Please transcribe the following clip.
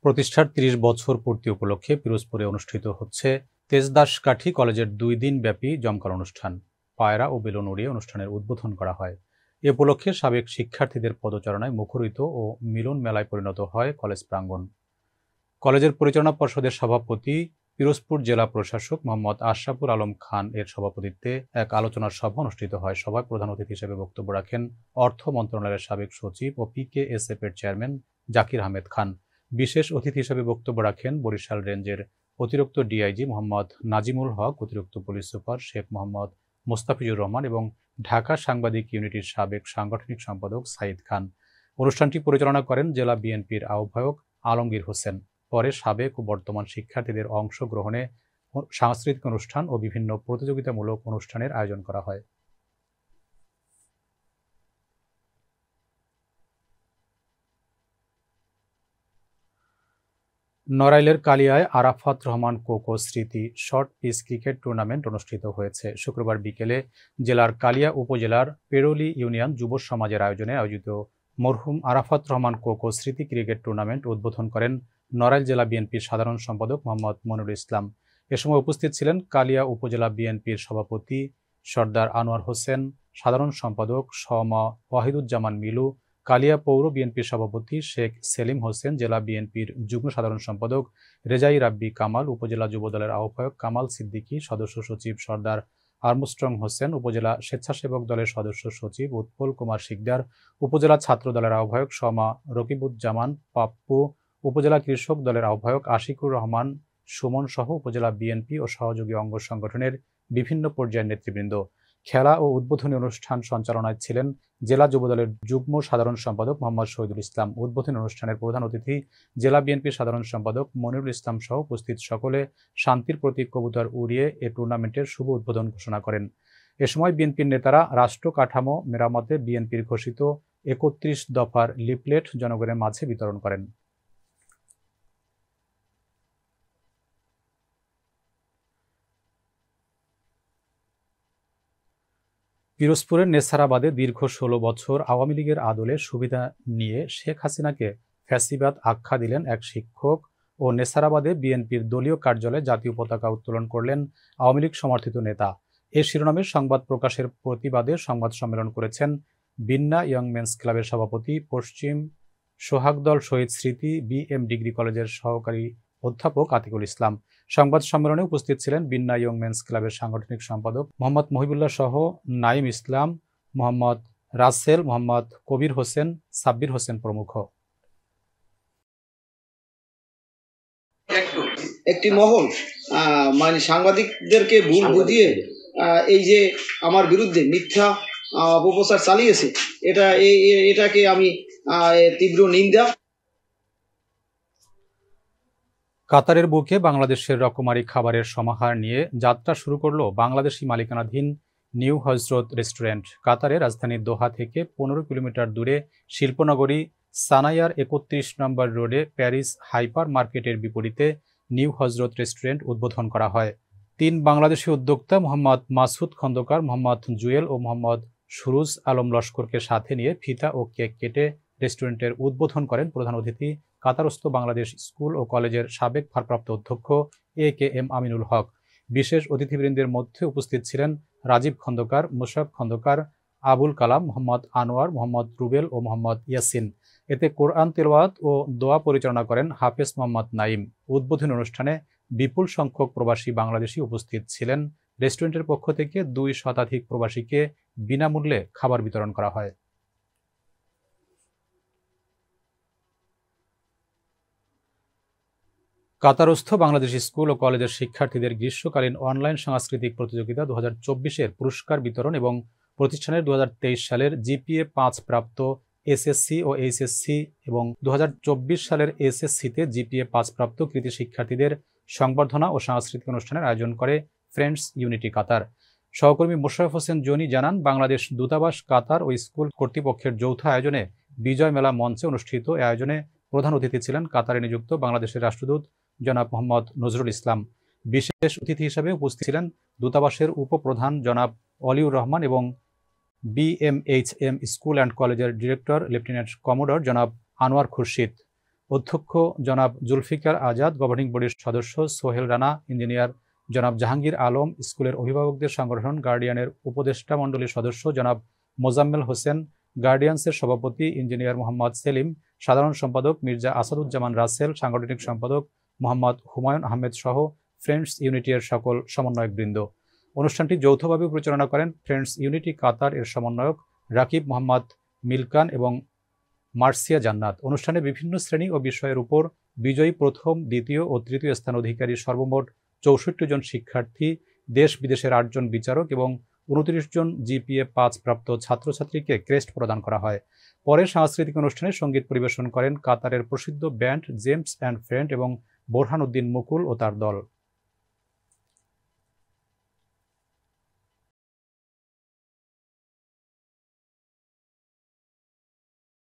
প্রতিষ্ঠার ৩০ বছর পূর্তি উপলক্ষে পিরোজপুরে অনুষ্ঠিত হচ্ছে তেজদাসকাঠি কলেজের ২ দিনব্যাপী জমকালো অনুষ্ঠান। পায়রা ও বেলুন উড়িয়ে অনুষ্ঠানের উদ্বোধন করা হয়। এ উপলক্ষে সাবেক শিক্ষার্থীদের পদচারণায় মুখরিত ও মিলন মেলায় পরিণত হয় কলেজ প্রাঙ্গণ। কলেজের পরিচালনা পর্ষদের সভাপতি পিরোজপুর জেলা প্রশাসক মোহাম্মদ আশরাফুল আলম খান এর সভাপতিত্বে এক আলোচনা সভা অনুষ্ঠিত হয়। সভায় প্রধান অতিথি হিসেবে বক্তব্য রাখেন অর্থ মন্ত্রণালয়ের সাবেক সচিব ও পিকেএসএফ এর চেয়ারম্যান জাকির আহমেদ খান। বিশেষ অতিথি হিসেবে বক্তব্য রাখেন বরিশাল রেঞ্জের অতিরিক্ত ডিআইজি মোহাম্মদ নাজিমুল হক, অতিরিক্ত পুলিশ সুপার শেখ মোহাম্মদ মোস্তাফিজুর রহমান এবং ঢাকা সাংবাদিক ইউনিটির সাবেক সাংগঠনিক সম্পাদক সাইদ খান। অনুষ্ঠানটি পরিচালনা করেন জেলা বিএনপির আহ্বায়ক আলমগীর হোসেন। পরে সাবেক ও বর্তমান শিক্ষার্থীদের অংশগ্রহণে সাংস্কৃতিক অনুষ্ঠান ও বিভিন্ন প্রতিযোগিতামূলক অনুষ্ঠানের আয়োজন করা হয়। নড়াইলের কালিয়ায় আরাফাত রহমান কোকো স্মৃতি শর্ট পিচ ক্রিকেট টুর্নামেন্ট অনুষ্ঠিত হয়েছে। শুক্রবার বিকেলে জেলার কালিয়া উপজেলার পেরোলি ইউনিয়ন যুব সমাজের আয়োজিত মরহুম আরাফাত রহমান কোকো স্মৃতি ক্রিকেট টুর্নামেন্ট উদ্বোধন করেন নড়াইল জেলা বিএনপির সাধারণ সম্পাদক মোহাম্মদ মনিরুল ইসলাম। এ সময় উপস্থিত ছিলেন কালিয়া উপজেলা বিএনপির সভাপতি সর্দার আনোয়ার হোসেন, সাধারণ সম্পাদক শমা ওয়াহিদুজ্জামান মিলু, কালিয়া পৌর বিএনপির সভাপতি শেখ সেলিম হোসেন, জেলা বিএনপির যুগ্ম সাধারণ সম্পাদক রেজাই রাব্বি কামাল, উপজেলা যুবদলের আহ্বায়ক কামাল সিদ্দিকী, সদস্য সচিব সর্দার আর্মস্ট্রং হোসেন, উপজেলা স্বেচ্ছাসেবক দলের সদস্য সচিব উৎপল কুমার শিকদার, উপজেলা ছাত্র দলের আহ্বায়ক শমা রকিবুজ্জামান পাপ্পু, উপজেলা কৃষক দলের আহ্বায়ক আশিকুর রহমান সুমন সহ উপজেলা বিএনপি ও সহযোগী অঙ্গ সংগঠনের বিভিন্ন পর্যায়ের নেতৃবৃন্দ। খেলা ও উদ্বোধনী অনুষ্ঠান সঞ্চালনায় ছিলেন জেলা যুবদলের যুগ্ম সাধারণ সম্পাদক মোহাম্মদ শহীদুল ইসলাম। উদ্বোধনী অনুষ্ঠানের প্রধান অতিথি জেলা বিএনপির সাধারণ সম্পাদক মনিরুল ইসলাম সহ উপস্থিত সকলে শান্তির প্রতীক কবুতর উড়িয়ে এ টুর্নামেন্টের শুভ উদ্বোধন ঘোষণা করেন। এ সময় বিএনপির নেতারা রাষ্ট্র কাঠামো মেরামতে বিএনপির ঘোষিত ৩১ দফার লিফলেট জনগণের মাঝে বিতরণ করেন। পিরোজপুরের নেছারাবাদে দীর্ঘ ১৬ বছর আওয়ামী লীগের আদলে সুবিধা নিয়ে শেখ হাসিনাকে ফ্যাসিবাদ আখ্যা দিলেন এক শিক্ষক ও নেছারাবাদে বিএনপির দলীয় কার্যালয়ে জাতীয় পতাকা উত্তোলন করলেন আওয়ামী লীগ সমর্থিত নেতা। এ শিরোনামের সংবাদ প্রকাশের প্রতিবাদে সংবাদ সম্মেলন করেছেন বিন্না ইয়ং মেন্স ক্লাবের সভাপতি, পশ্চিম সোহাগদল শহীদ স্মৃতি বিএম ডিগ্রি কলেজের সহকারী অধ্যাপক আতিকুল ইসলাম। সংবাদ সম্মেলনে উপস্থিত ছিলেন বিন্না ইয়ং মেন্স ক্লাবের সাংগঠনিক সম্পাদক মোহাম্মদ মহিবুল্লাহ সহ নাইম ইসলাম, মোহাম্মদ রাসেল, মোহাম্মদ কবির হোসেন, সাব্বির হোসেন প্রমুখ। একটি মহল মানে সাংবাদিকদেরকে ভুল বুঝিয়ে এই যে আমার বিরুদ্ধে মিথ্যা অপপ্রচার চালিয়েছে, এটাকে আমি তীব্র নিন্দা। কাতারের বুকে বাংলাদেশের রকমারি খাবারের সমাহার নিয়ে যাত্রা শুরু করল বাংলাদেশি মালিকানাধীন নিউ হজরত রেস্টুরেন্ট। কাতারের রাজধানী দোহা থেকে ১৫ কিলোমিটার দূরে শিল্পনগরী সানাইয়ার ৩১ নম্বর রোডে প্যারিস হাইপার মার্কেটের বিপরীতে নিউ হজরত রেস্টুরেন্ট উদ্বোধন করা হয়। ৩ বাংলাদেশি উদ্যোক্তা মোহাম্মদ মাসুদ খন্দকার, মোহাম্মদ জুয়েল ও মোহাম্মদ সুরুজ আলম লস্করকে সাথে নিয়ে ফিতা ও কেক কেটে রেস্টুরেন্টের উদ্বোধন করেন প্রধান অতিথি কাতারস্থ বাংলাদেশ স্কুল ও কলেজের সাবেক ভারপ্রাপ্ত অধ্যক্ষ AKM আমিনুল হক। বিশেষ অতিথিবৃন্দের মধ্যে উপস্থিত ছিলেন রাজীব খন্দকার, মুশাফ খন্দকার, আবুল কালাম, মোহাম্মদ আনোয়ার, মোহাম্মদ রুবেল ও মোহাম্মদ ইয়াসিন। এতে কোরআন তেলাওয়াত ও দোয়া পরিচালনা করেন হাফেজ মোহাম্মদ নাইম। উদ্বোধনী অনুষ্ঠানে বিপুল সংখ্যক প্রবাসী বাংলাদেশি উপস্থিত ছিলেন। রেস্টুরেন্টের পক্ষ থেকে ২ শতাধিক প্রবাসীকে বিনামূল্যে খাবার বিতরণ করা হয়। কাতারস্থ বাংলাদেশ স্কুল ও কলেজের শিক্ষার্থীদের গ্রীষ্মকালীন অনলাইন সাংস্কৃতিক প্রতিযোগিতা ২০২৪-এর পুরস্কার বিতরণ এবং প্রতিষ্ঠানের ২০২৩ সালের জিপিএ ৫ প্রাপ্ত এসএসসি ও এইচএসসি এবং ২০২৪ সালের এসএসসিতে জিপিএ ৫ প্রাপ্ত কৃতি শিক্ষার্থীদের সংবর্ধনা ও সাংস্কৃতিক অনুষ্ঠানের আয়োজন করে ফ্রেন্ডস ইউনিটি কাতার। সহকর্মী মোশাররফ হোসেন জনি জানান, বাংলাদেশ দূতাবাস কাতার ও স্কুল কর্তৃপক্ষের যৌথ আয়োজনে বিজয় মেলা মঞ্চে অনুষ্ঠিত এ আয়োজনে প্রধান অতিথি ছিলেন কাতারে নিযুক্ত বাংলাদেশের রাষ্ট্রদূত জনাব মোহাম্মদ নজরুল ইসলাম। বিশেষ অতিথি হিসেবে উপস্থিত ছিলেন দূতাবাসের উপপ্রধান জনাব অলিউর রহমান এবং BMHM স্কুল অ্যান্ড কলেজের ডিরেক্টর লেফটেন্যান্ট কমোডর জনাব আনোয়ার খুরশিদ। অধ্যক্ষ জনাব জুলফিকার আজাদ, গভর্নিং বডির সদস্য সোহেল রানা, ইঞ্জিনিয়ার জনাব জাহাঙ্গীর আলম, স্কুলের অভিভাবকদের সংগঠন গার্ডিয়ানের উপদেষ্টা মণ্ডলীর সদস্য জনাব মোজাম্মেল হোসেন, গার্ডিয়ানসের সভাপতি ইঞ্জিনিয়ার মোহাম্মদ সেলিম, সাধারণ সম্পাদক মির্জা আসাদুজ্জামান রাসেল, সাংগঠনিক সম্পাদক মোহাম্মদ হুমায়ুন আহমেদ সহ ফ্রেন্ডস ইউনিটি-এর সকল সমন্বয়কবৃন্দ। অনুষ্ঠানটি যৌথভাবে পরিচালনা করেন ফ্রেন্ডস ইউনিটি কাতার এর সমন্বয়ক রাকিব মোহাম্মদ মিলকান এবং মার্সিয়া জান্নাত। অনুষ্ঠানে বিভিন্ন শ্রেণী ও বিষয়ের উপর বিজয়ী প্রথম, দ্বিতীয় ও তৃতীয় স্থান অধিকারী সর্বমোট ৬৪ জন শিক্ষার্থী, দেশ বিদেশের ৮ জন বিচারক এবং ২৯ জন জিপিএ ৫ প্রাপ্ত ছাত্রছাত্রীকে ক্রেস্ট প্রদান করা হয়। পরে সাংস্কৃতিক অনুষ্ঠানে সঙ্গীত পরিবেশন করেন কাতারের প্রসিদ্ধ ব্যান্ড জেমস অ্যান্ড ফ্রেন্ড এবং বোরহান উদ্দিন মুকুল ও তার দল।